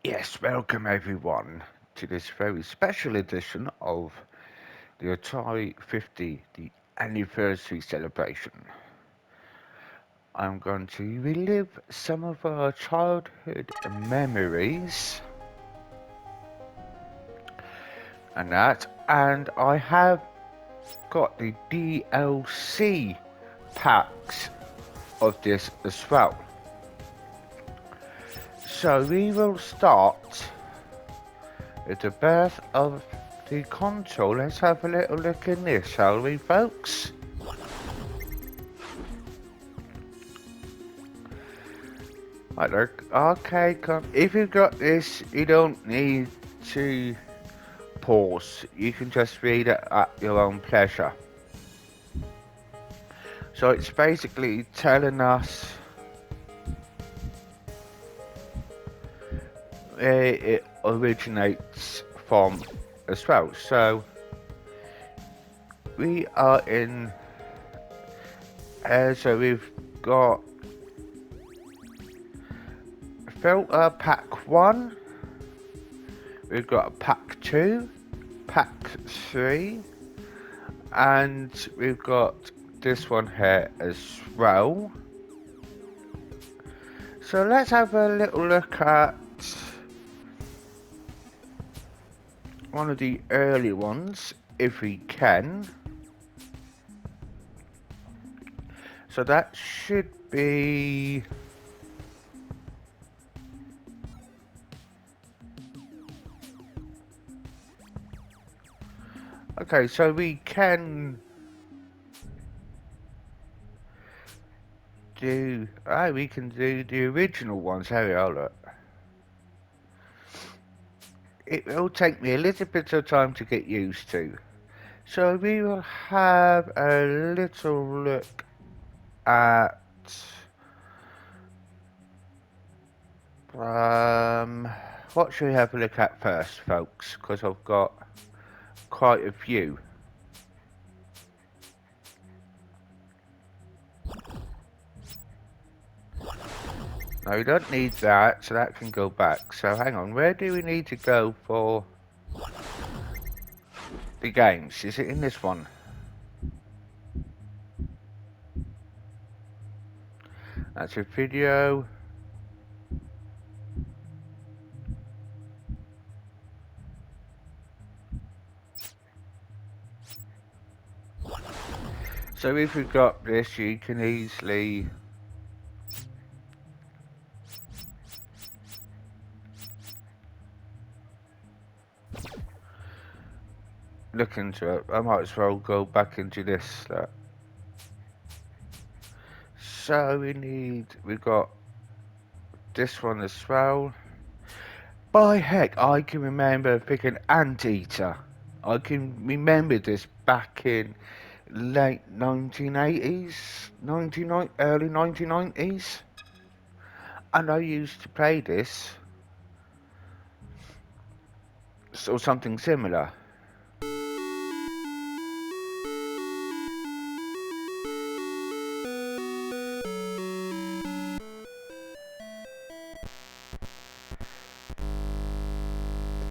Yes, welcome everyone to this very special edition of the Atari 50, the anniversary celebration. I'm going to relive some of our childhood memories and I have got the DLC packs of this as well. So we will start with the birth of the console. Let's have a little look in this, shall we, folks? Right, look, arcade if you've got this, you don't need to pause. You can just read it at your own pleasure. So it's basically telling us where it originates from as well. So we are in so we've got filter pack 1, we've got pack 2, pack 3, and we've got this one here as well. So let's have a little look at one of the early ones, if we can. So that should be... Okay, so we can do... we can do the original ones. Here we are, look. It will take me a little bit of time to get used to. So we will have a little look at... what should we have a look at first, folks? Because I've got quite a few. No, we don't need that, so that can go back. So hang on, where do we need to go for the games? Is it in this one? That's a video. So if we've got this, you can easily look into it. I might as well go back into this. So we've got this one as well. By heck, I can remember picking Anteater. I can remember this back in late 1980s, early 1990s. And I used to play this, or something similar.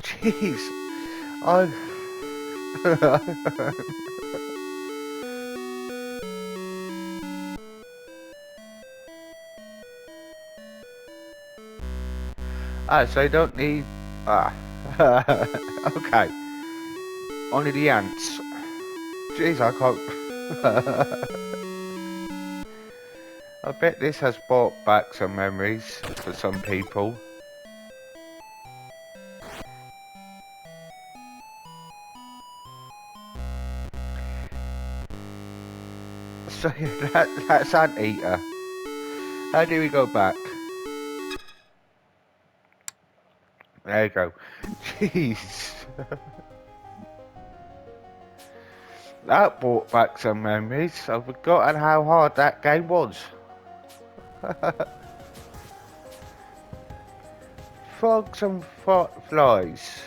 Jeez, I... so I don't need... okay. Only the ants. Jeez, I can't... I bet this has brought back some memories for some people. So yeah, that's Anteater. How do we go back? There you go. Jeez. That brought back some memories. I've forgotten how hard that game was. Frogs and flies.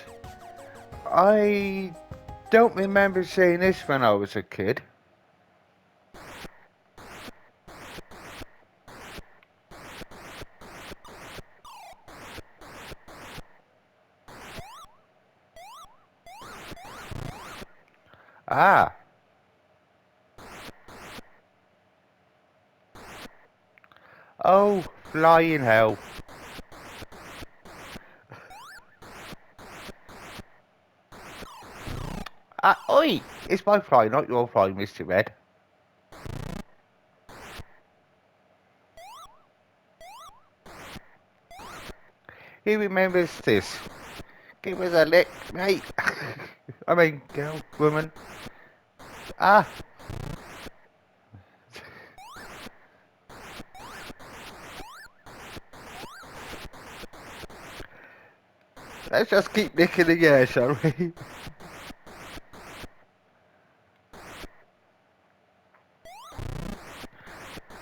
I don't remember seeing this when I was a kid. Ah. Oh, flying hell. Ah, oi! It's my fly, not your fly, Mr. Red. Who remembers this? Give us a lick, mate. I mean, girl, woman. Ah, let's just keep licking the air, shall we?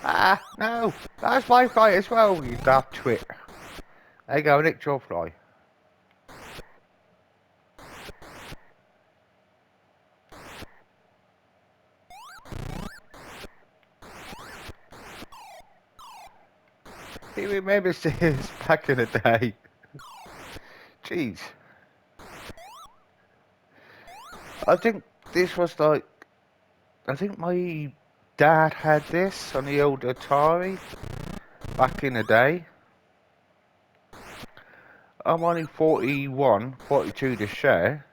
Ah, no. That's my fly as well, you daft twit. There you go, nicked your fly. Who remembers this back in the day? Jeez. I think this was like, I think my dad had this on the old Atari back in the day. I'm only 41, 42 to share.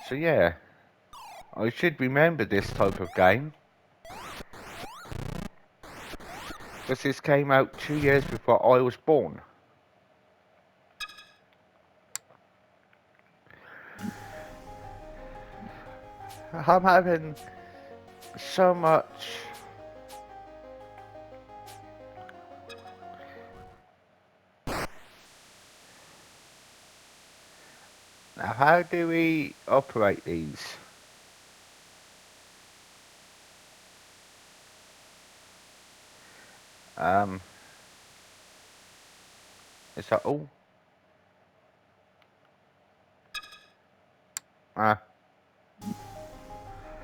So yeah, I should remember this type of game. Because this came out 2 years before I was born. I'm having so much... Now how do we operate these? Is that all?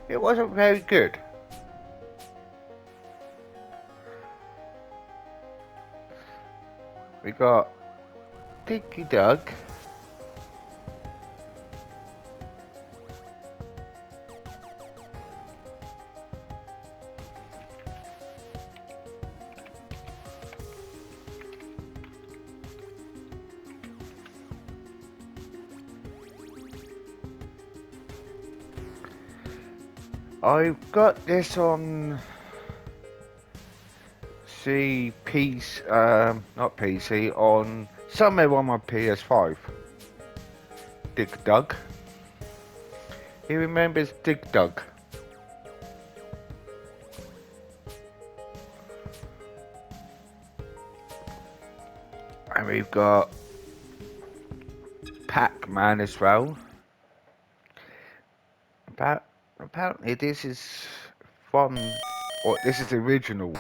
It wasn't very good. We got Diggy Dug. I've got this on not PC, on somewhere on my PS5. Dig Dug. He remembers Dig Dug. And we've got Pac-Man as well. Apparently this is from, or this is the original.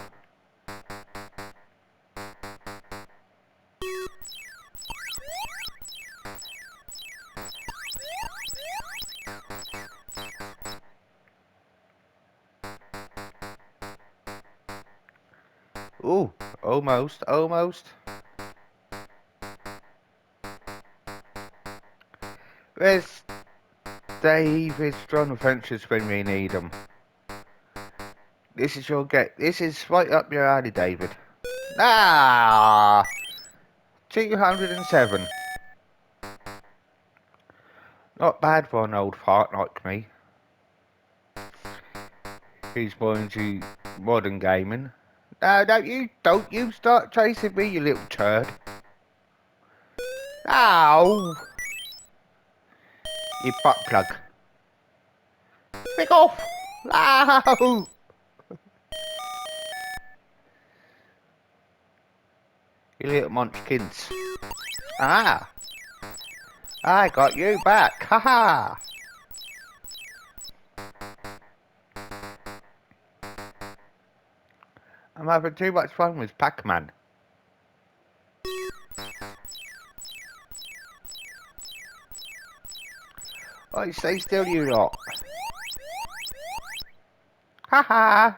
Ooh, almost. Where's David's Drone Adventures when we need them? This is your get. This is right up your alley, David. Ah, 207. Not bad for an old fart like me. Who's more into modern gaming. No, don't you start chasing me, you little turd. Ow! You butt plug. Pick off! Ow! You little munchkins. Ah! I got you back, haha! I'm having too much fun with Pac-Man. Oh, stay still, you lot. Haha!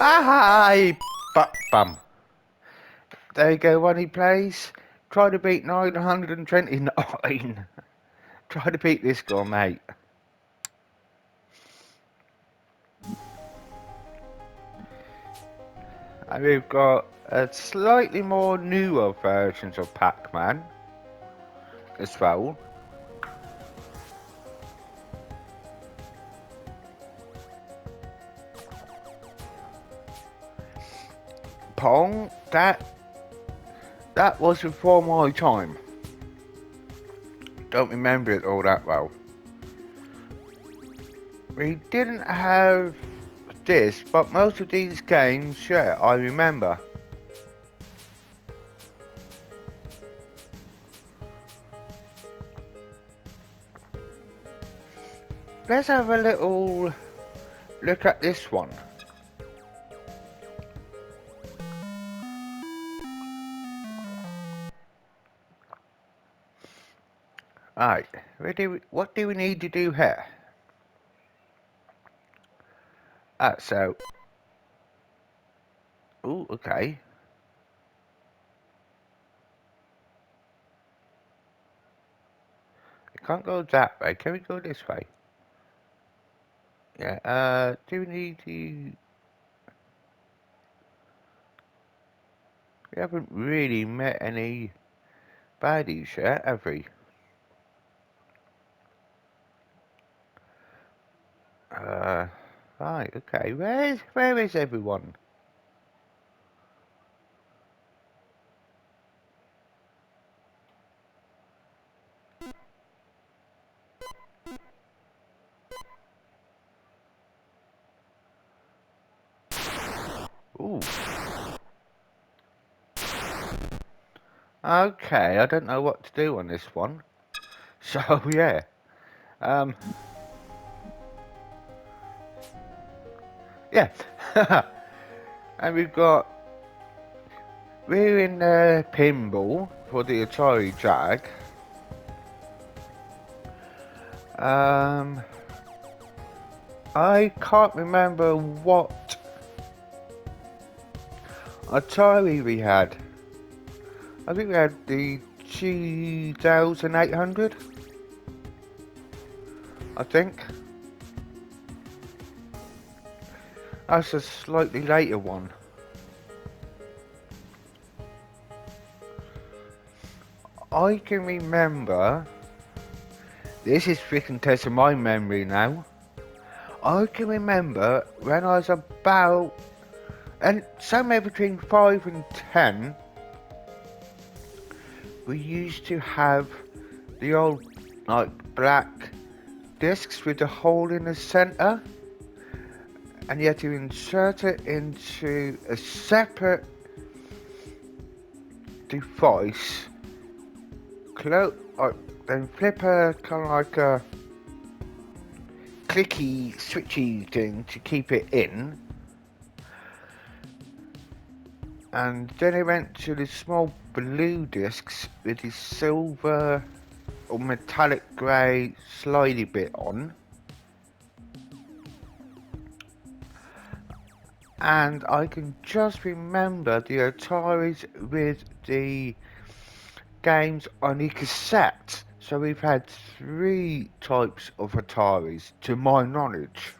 Hi, butt bum. There you go, one he plays. Try to beat 929. Try to beat this guy, mate. And we've got a slightly more newer versions of Pac-Man as well. Pong, that was before my time. Don't remember it all that well. We didn't have this, but most of these games, yeah, I remember. Let's have a little look at this one. Right, what do we need to do here? So, ooh, okay. I can't go that way. Can we go this way? Yeah, do we need to... We haven't really met any baddies yet, have we? Right, okay. Where is everyone? Ooh. Okay, I don't know what to do on this one. So, yeah. Yeah. And we're in pinball for the Atari Jag. I can't remember what Atari we had. I think we had the 2800. I think. That's a slightly later one. I can remember. This is freaking testing my memory now. I can remember when I was about, and somewhere between 5 and 10, we used to have the old, like, black discs with a hole in the centre, and you had to insert it into a separate device, then flip a kind of like a clicky, switchy thing to keep it in. And then it went to the small blue discs with the silver or metallic grey slidey bit on. And I can just remember the Ataris with the games on the cassette. So we've had 3 types of Ataris, to my knowledge.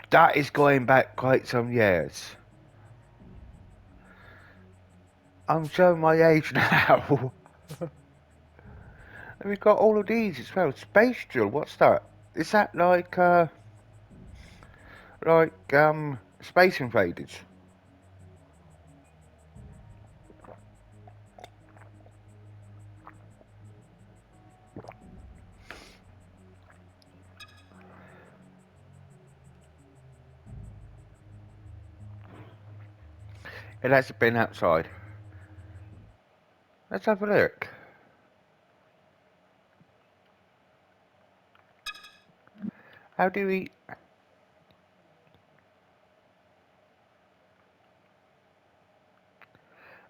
That is going back quite some years. I'm showing my age now. And we've got all of these as well. Space Drill, what's that? Is that like Space Invaders? It has been outside. Let's have a look. How do we...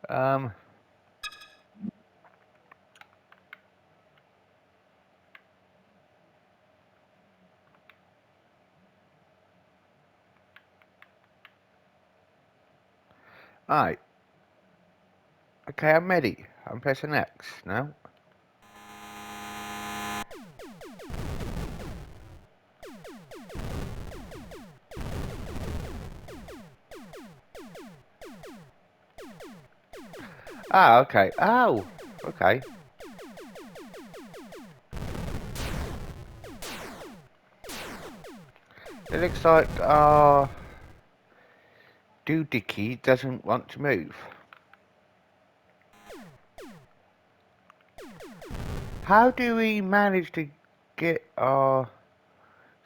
Um... Right. Okay, I'm ready. I'm pressing X now. Ah, okay. Oh, okay. It looks like Doodicky doesn't want to move. How do we manage to get our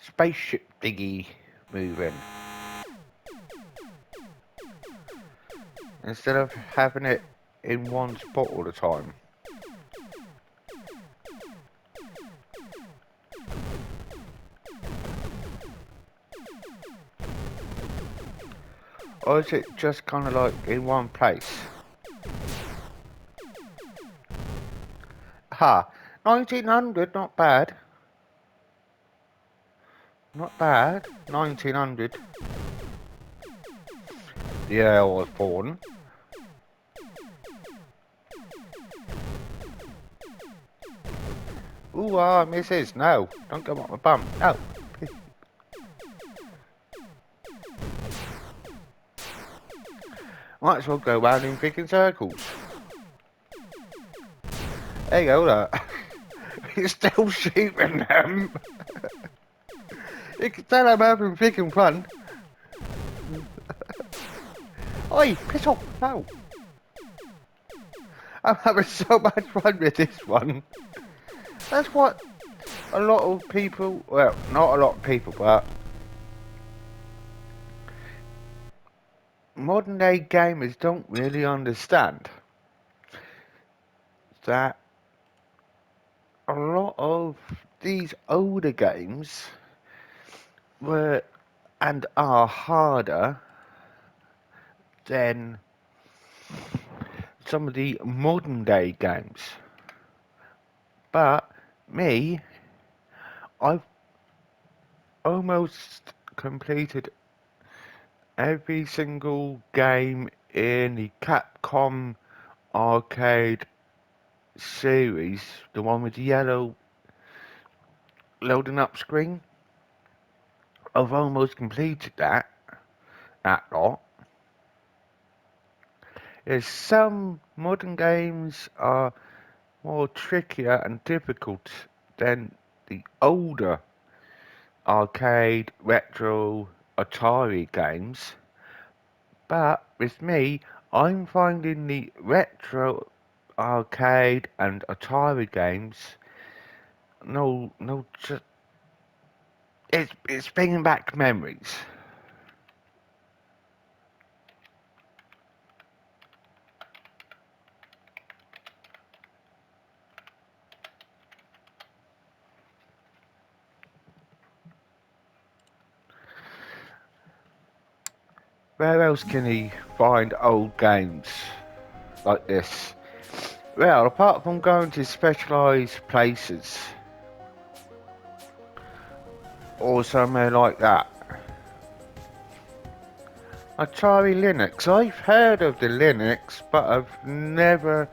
spaceship thingy moving instead of having it in one spot all the time? Or is it just kind of like in one place? Ha! 1900, not bad. Not bad. 1900. The year I was born. Ooh, missus, no. Don't go up my bum. No. Might as well go round in freaking circles. There you go, look. He's still shooting them. You can tell I'm having freaking fun. Oi, piss off, no. I'm having so much fun with this one. That's what a lot of people, well, not a lot of people, but modern day gamers don't really understand that a lot of these older games were and are harder than some of the modern day games. But me, I've almost completed every single game in the Capcom arcade series, the one with the yellow loading up screen. I've almost completed that lot. There's some modern games are more trickier and difficult than the older arcade, retro, Atari games. But with me, I'm finding the retro arcade and Atari games, just it's bringing back memories. Where else can he find old games like this? Well, apart from going to specialised places or somewhere like that. Atari Linux. I've heard of the Linux, but I've never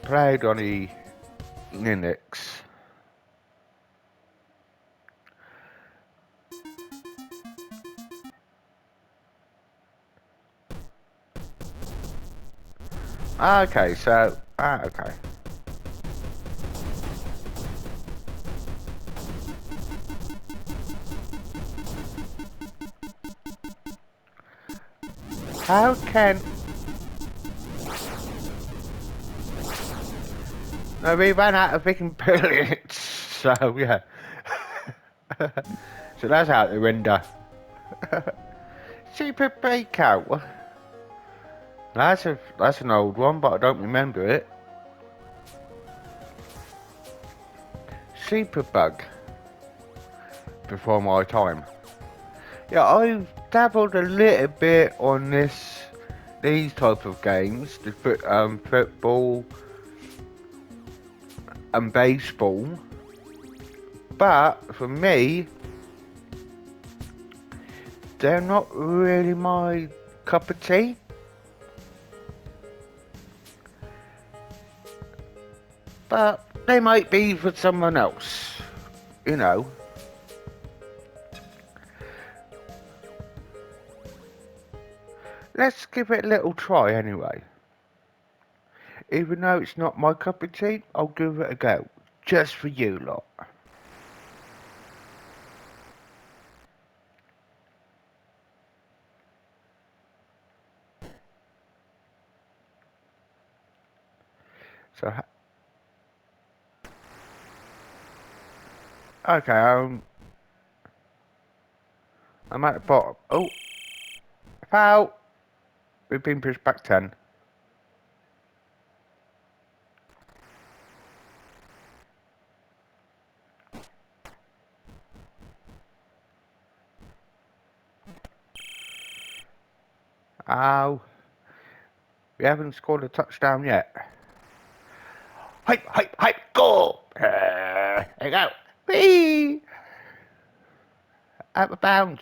played on the Linux. Okay, so okay. How can... No, we ran out of freaking bullets, so yeah. So that's out the window. Super Breakout. That's an old one, but I don't remember it. Superbug. Before my time. Yeah, I've dabbled a little bit on these type of games, the football and baseball. But for me, they're not really my cup of tea. But they might be for someone else, you know. Let's give it a little try anyway. Even though it's not my cup of tea, I'll give it a go. Just for you lot. So, okay, I'm at the bottom. Oh, foul! We've been pushed back 10. Ow. We haven't scored a touchdown yet. Hype, hype, hype, goal! There you go. Whee! Out of bounds.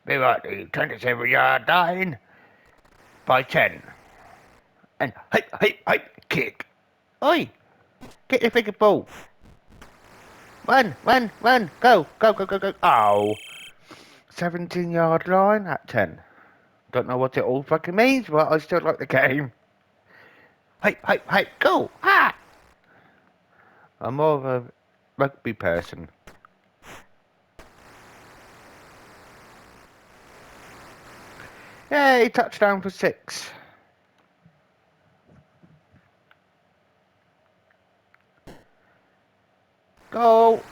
We got the 27-yard line by 10. And hype, hype, hype, kick. Oi! Get the bigger ball. Run, run, run. Go, go, go, go, go. Oh. 17-yard line at 10. Don't know what it all fucking means, but I still like the game. Hype, hype, hype, go! Ha! I'm more of a rugby person. Yay, touchdown for 6. Goal!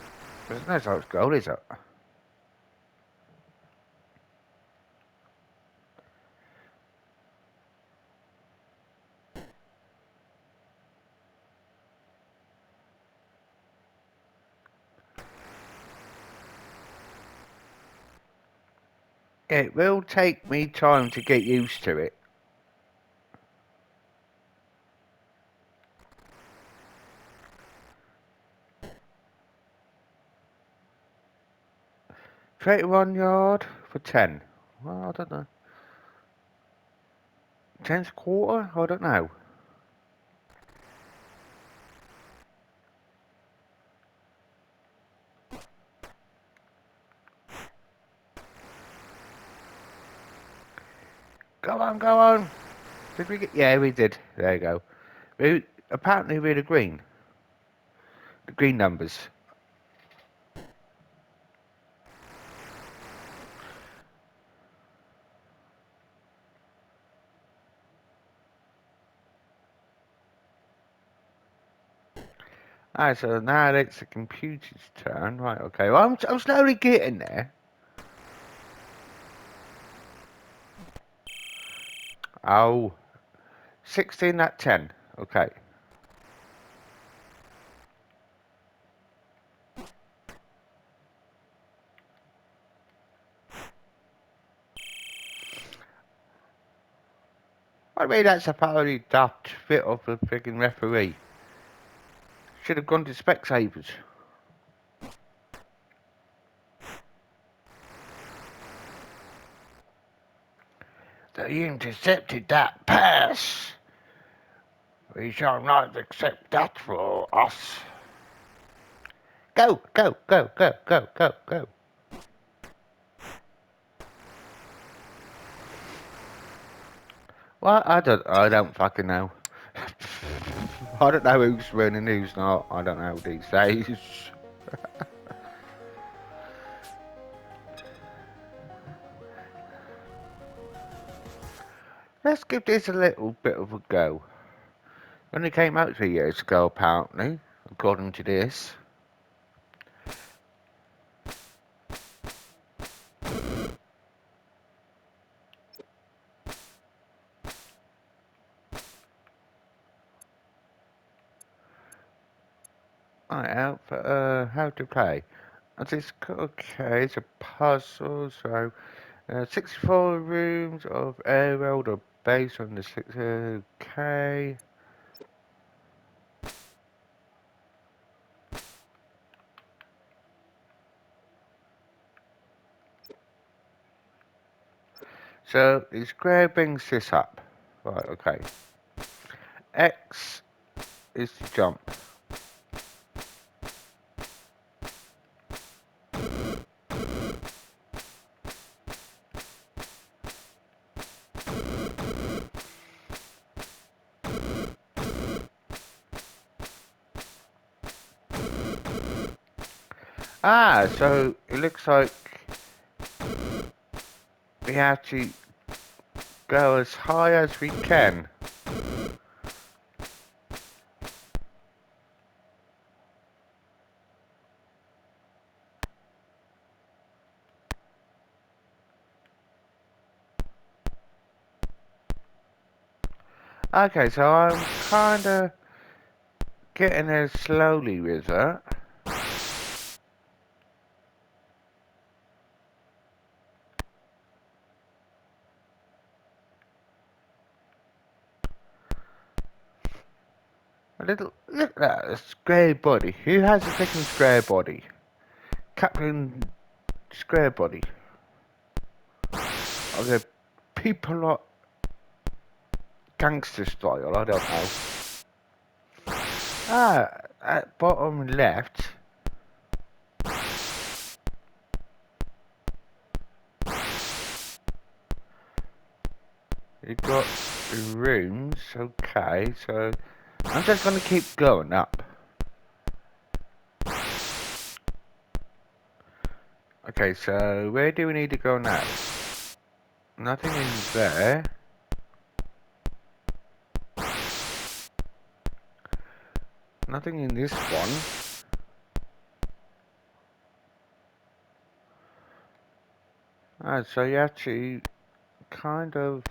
There's no such goal, is it? It will take me time to get used to it. £31 for 10. Well, I don't know. 10's a quarter? I don't know. Go on, go on. Did we get... Yeah, we did. There you go. Apparently we're the green. The green numbers. Alright, so now it's the computer's turn. Right, okay. Well, I'm slowly getting there. Oh. 16 at 10. Okay. I mean, that's a probably daft fit of the freaking referee. Should have gone to Specsavers. They intercepted that pass. We shall not accept that for us. Go, go, go, go, go, go, go. Well, I don't fucking know. I don't know who's winning, who's not. I don't know these days. Let's give this a little bit of a go. Only came out 3 years ago, apparently, according to this. Right, how to play. Okay, it's a puzzle, so 64 rooms of air world are based on the 6, okay. So, the square brings this up. Right, okay. X is to jump. Ah, so it looks like we have to go as high as we can. Okay, so I'm kinda getting there slowly with it. A little, look at that, a square body. Who has a freaking square body? Captain Square Body. Are there people like gangster style? I don't know. Ah, at bottom left. You've got rooms, okay, so I'm just gonna keep going up. Okay, so where do we need to go now? Nothing in there. Nothing in this one. Ah, so you have to kind of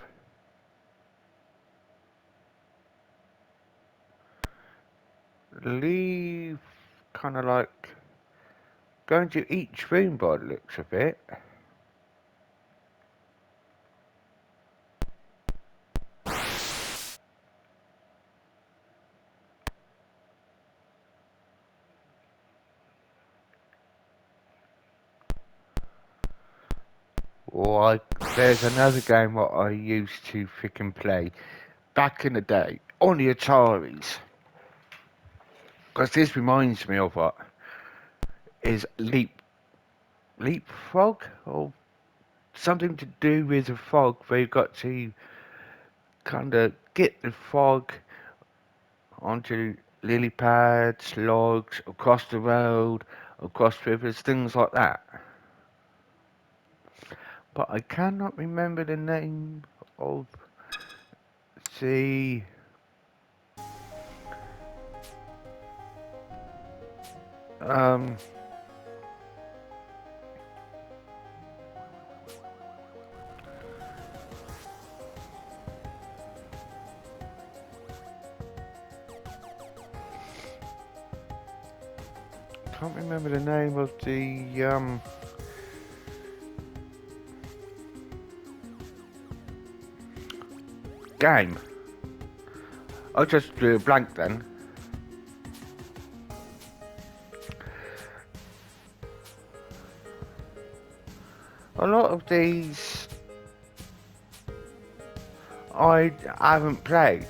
leave, kind of like going to each room by the looks of it. Or there's another game what I used to freaking play back in the day on the Ataris. Because this reminds me of what is leapfrog or something to do with a frog where you've got to kind of get the frog onto lily pads, logs, across the road, across rivers, things like that. But I cannot remember the name of the um can't remember the name of the game. I just drew a blank then. A lot of these I haven't played.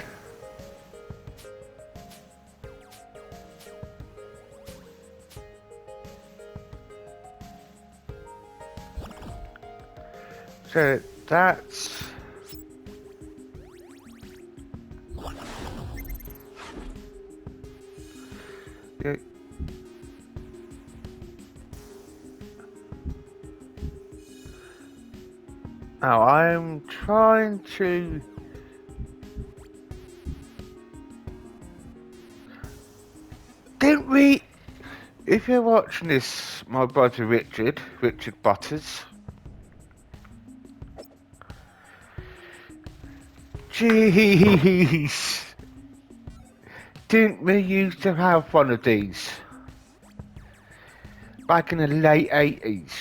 So that's yeah. Now I'm trying to didn't we if you're watching this, my brother Richard Butters. Jeez. Didn't we used to have one of these? Back in the late 80s,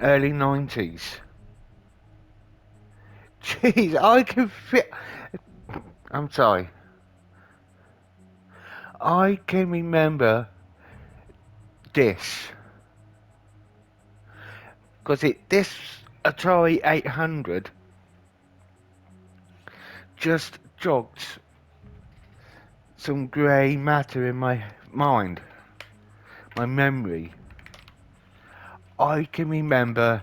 early 90s. Jeez, I can fit. I'm sorry. I can remember this. Because this Atari 800 just jogged some grey matter in my mind, my memory. I can remember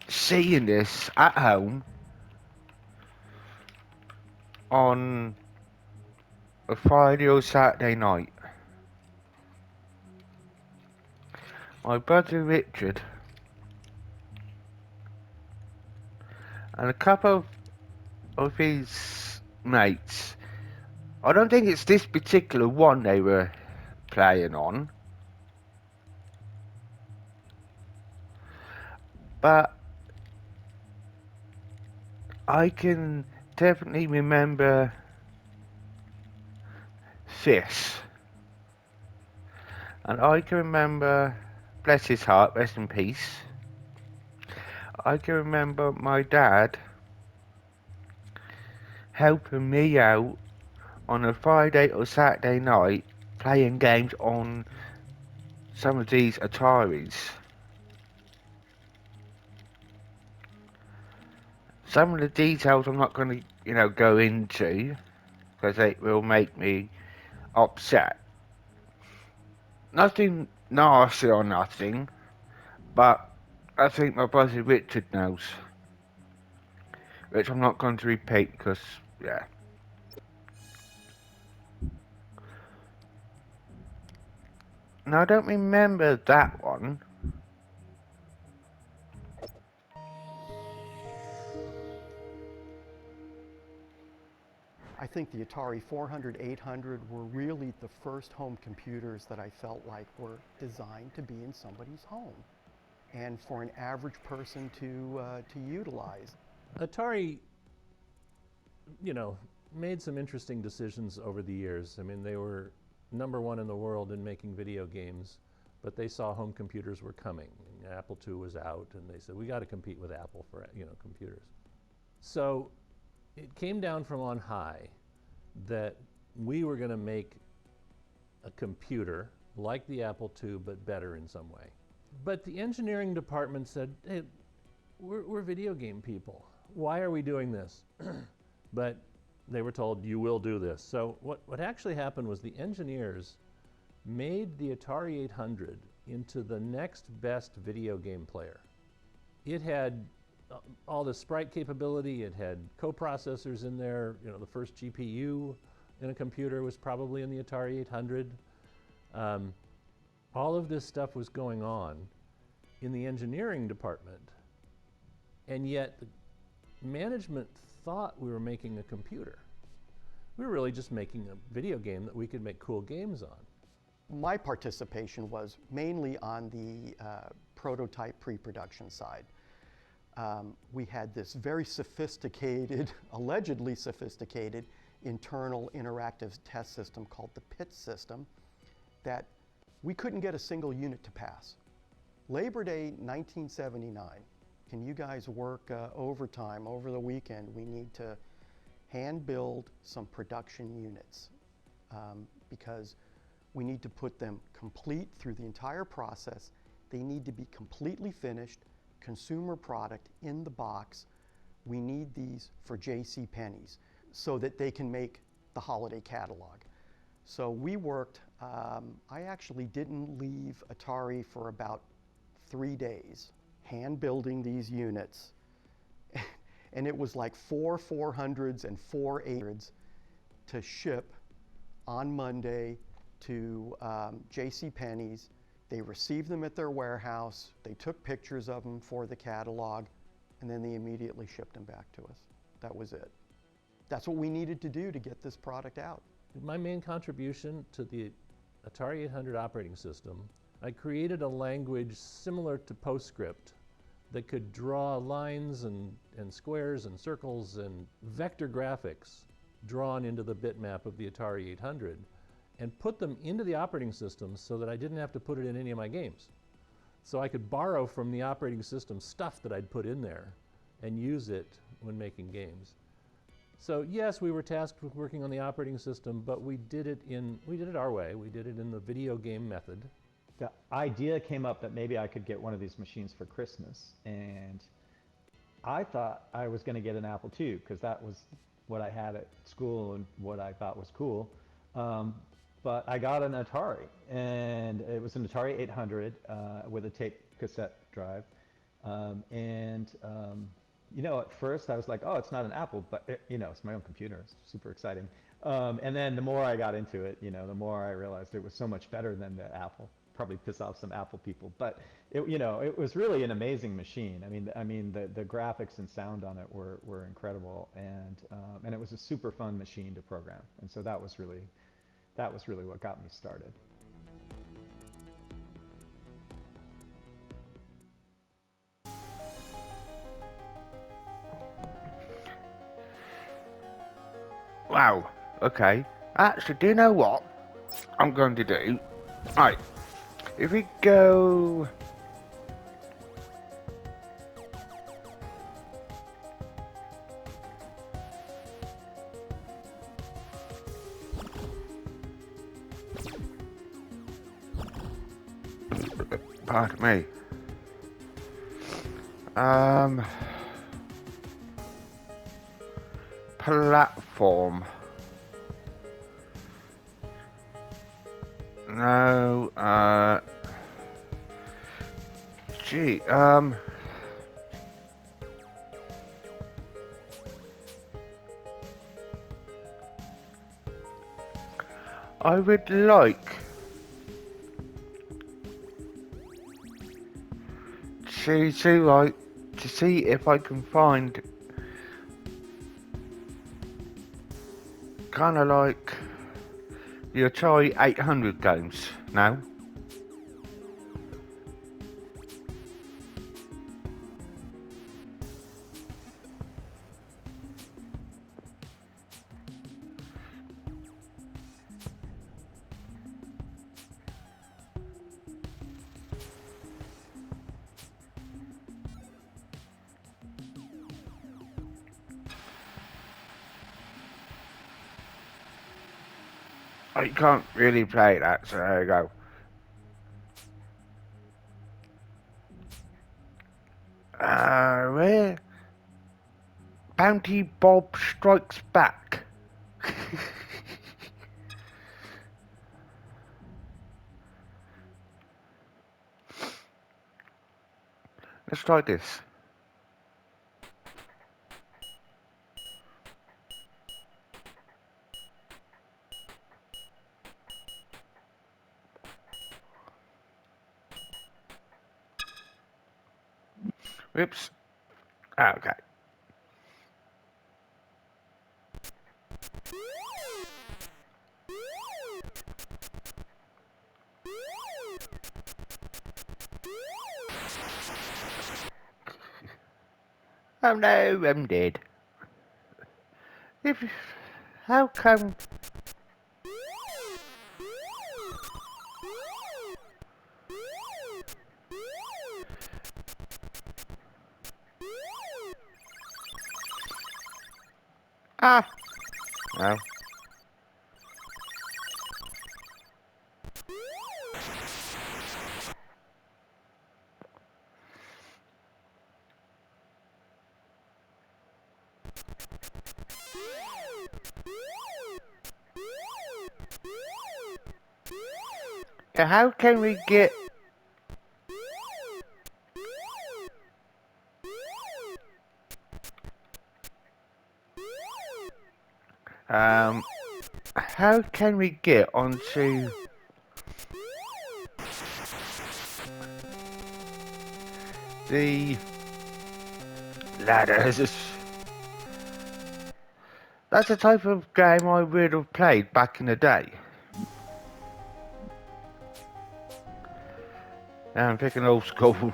seeing this at home on a Friday or Saturday night. My brother Richard and a couple of his mates. I don't think it's this particular one they were playing on, but I can definitely remember this. And I can remember, bless his heart, rest in peace, I can remember my dad helping me out on a Friday or Saturday night playing games on some of these Ataris. Some of the details I'm not going to, go into because it will make me upset. Nothing nasty or nothing, but I think my brother Richard knows, which I'm not going to repeat because, yeah. No, I don't remember that one. I think the Atari 400, 800 were really the first home computers that I felt like were designed to be in somebody's home and for an average person to utilize. Atari, made some interesting decisions over the years. I mean, they were #1 in the world in making video games, but they saw home computers were coming. And Apple II was out, and they said, we got to compete with Apple for, computers. So it came down from on high that we were going to make a computer like the Apple II, but better in some way. But the engineering department said, hey, we're video game people. Why are we doing this? But they were told, you will do this. So what actually happened was the engineers made the Atari 800 into the next best video game player. It had all the sprite capability, it had coprocessors in there. The first GPU in a computer was probably in the Atari 800. All of this stuff was going on in the engineering department, and yet the management thought we were making a computer. We were really just making a video game that we could make cool games on. My participation was mainly on the prototype pre-production side. We had this very sophisticated, allegedly sophisticated, internal interactive test system called the PIT system that we couldn't get a single unit to pass. Labor Day 1979, can you guys work overtime over the weekend? We need to hand build some production units because we need to put them complete through the entire process. They need to be completely finished, consumer product in the box. We need these for J.C. Penney's so that they can make the holiday catalog. So we worked, I actually didn't leave Atari for about 3 days, hand building these units. And it was like 4 400s and 4 800s to ship on Monday to J.C. Penney's. They received them at their warehouse, they took pictures of them for the catalog, and then they immediately shipped them back to us. That was it. That's what we needed to do to get this product out. My main contribution to the Atari 800 operating system, I created a language similar to PostScript that could draw lines and squares and circles and vector graphics drawn into the bitmap of the Atari 800 and put them into the operating system so that I didn't have to put it in any of my games. So I could borrow from the operating system stuff that I'd put in there and use it when making games. So yes, we were tasked with working on the operating system, but we did it our way. We did it in the video game method. The idea came up that maybe I could get one of these machines for Christmas, and I thought I was going to get an Apple II because that was what I had at school and what I thought was cool. But I got an Atari, and it was an Atari 800 with a tape cassette drive. And you know, at first I was like, oh, it's not an Apple, but you know, it's my own computer. It's super exciting. And then the more I got into it, you know, the more I realized it was so much better than the Apple. Probably piss off some Apple people, but it, you know, it was really an amazing machine. I mean, the graphics and sound on it were incredible, and it was a super fun machine to program. And so that was really what got me started. Wow. Okay. Actually, do you know what I'm going to do? Right. If we go... Pardon me. Platform. No, gee, I would like to see if I can find kind of like the Atari 800 games now. I can't really play that, so there you go. Where? Bounty Bob Strikes Back. Let's try this. Whoops. Okay. Oh no, I'm dead. If how come? Ah, no. Yeah, how can we get? How can we get onto the ladders? That's the type of game I would have played back in the day. Now I'm picking old school.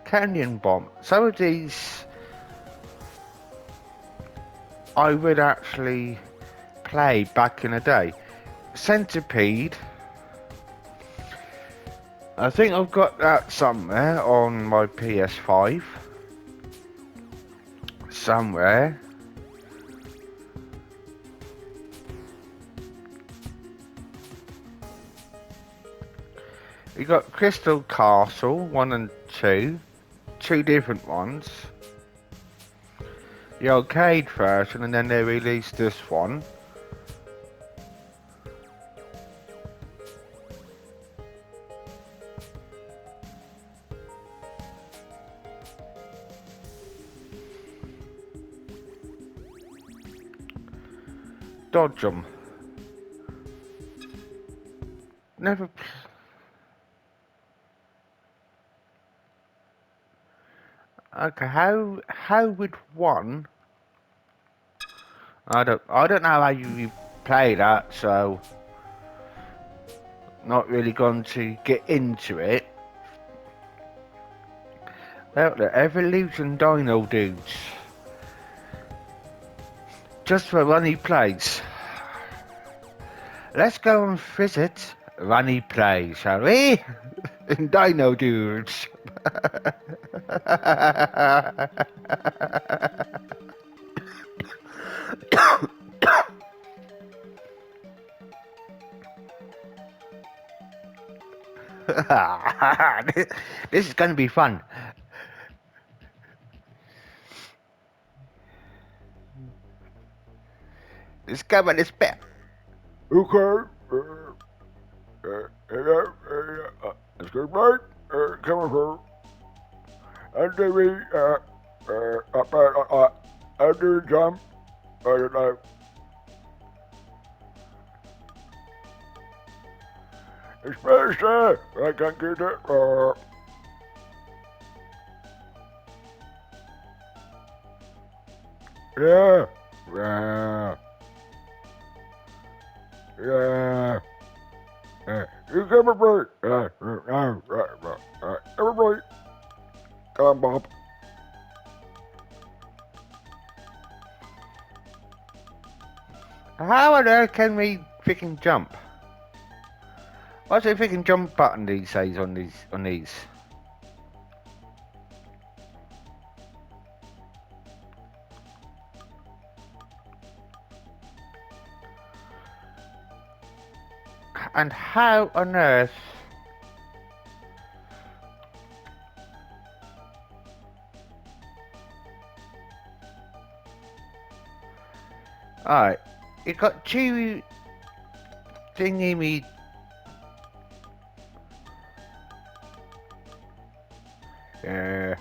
Canyon Bomb. Some of these I would actually play back in the day. Centipede. I think I've got that somewhere on my PS5. Somewhere. You got Crystal Castle 1 and 2. Two different ones. The arcade version, and then they released this one. dodge them. Never. Okay, how would one? I don't know how you play that, so not really going to get into it. Well, the Evolution Dino dudes. Just for Runny Plays. Let's go and visit Runny Plays, shall we? Dino dudes. This is going to be fun. Let's go on this bit. Okay. Excuse me. Come on, sir. And we, I do jump. I don't know. It's better. I can't get it. Yeah. Yeah. Yeah. You come a break. Everybody. Come on, Bob. How on earth can we freaking jump? What's the freaking jump button these days on these? And how on earth? Alright, you got two thingy me. Yeah.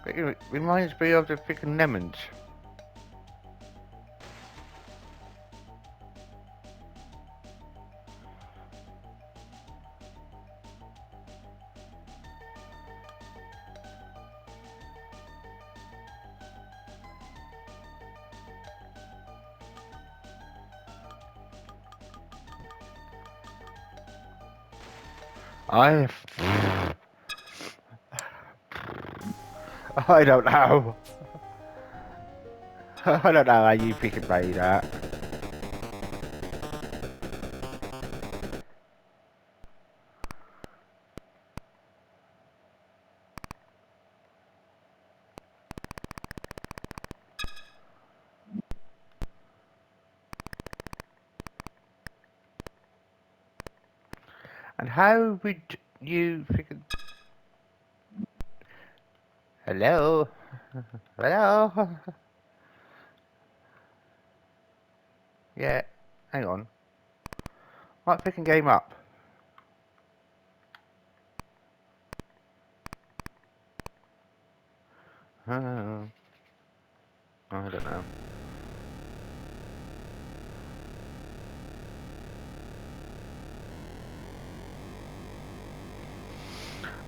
It reminds me of the freaking lemons. I don't know. I don't know how you freaking play that. And how would you freaking... Hello? Hello? Yeah, hang on. What freaking game up? I don't know.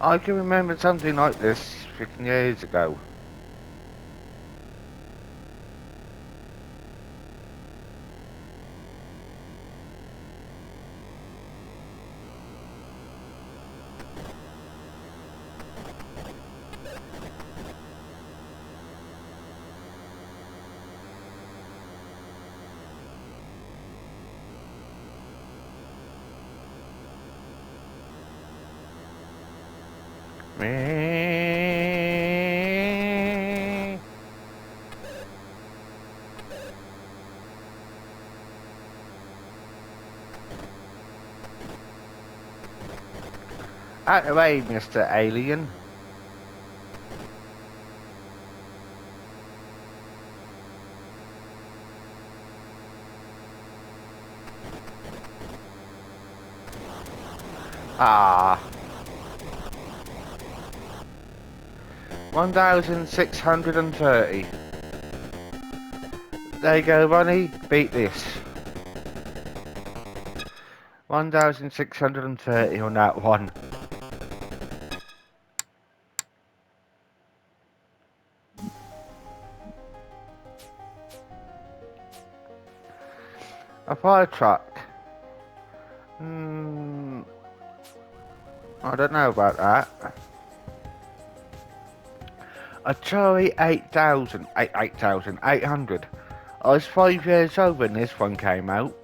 I can remember something like this freaking years ago. Out of the way, Mr. Alien. Ah. 1,630. There you go, Ronnie. Beat this. 1,630 on that one. A fire truck. I don't know about that. Atari 8,800. I was 5 years old when this one came out.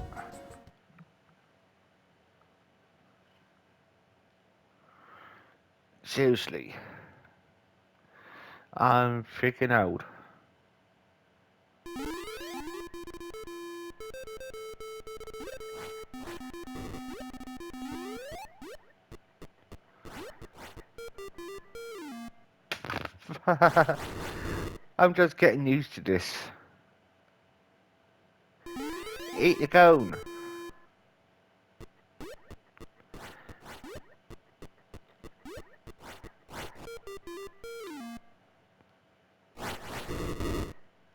Seriously. I'm freaking old. I'm just getting used to this. Eat the cone.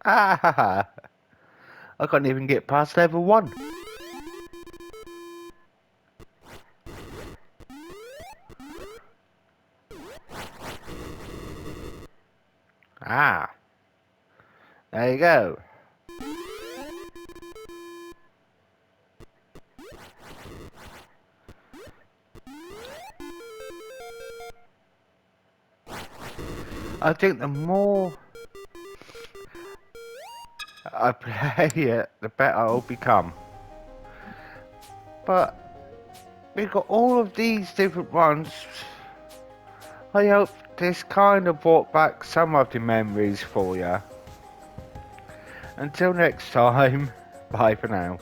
Ah, I can't even get past level 1. Ah, there you go. I think the more I play it, the better I'll become. But we got all of these different ones. I hope this kind of brought back some of the memories for you. Until next time, bye for now.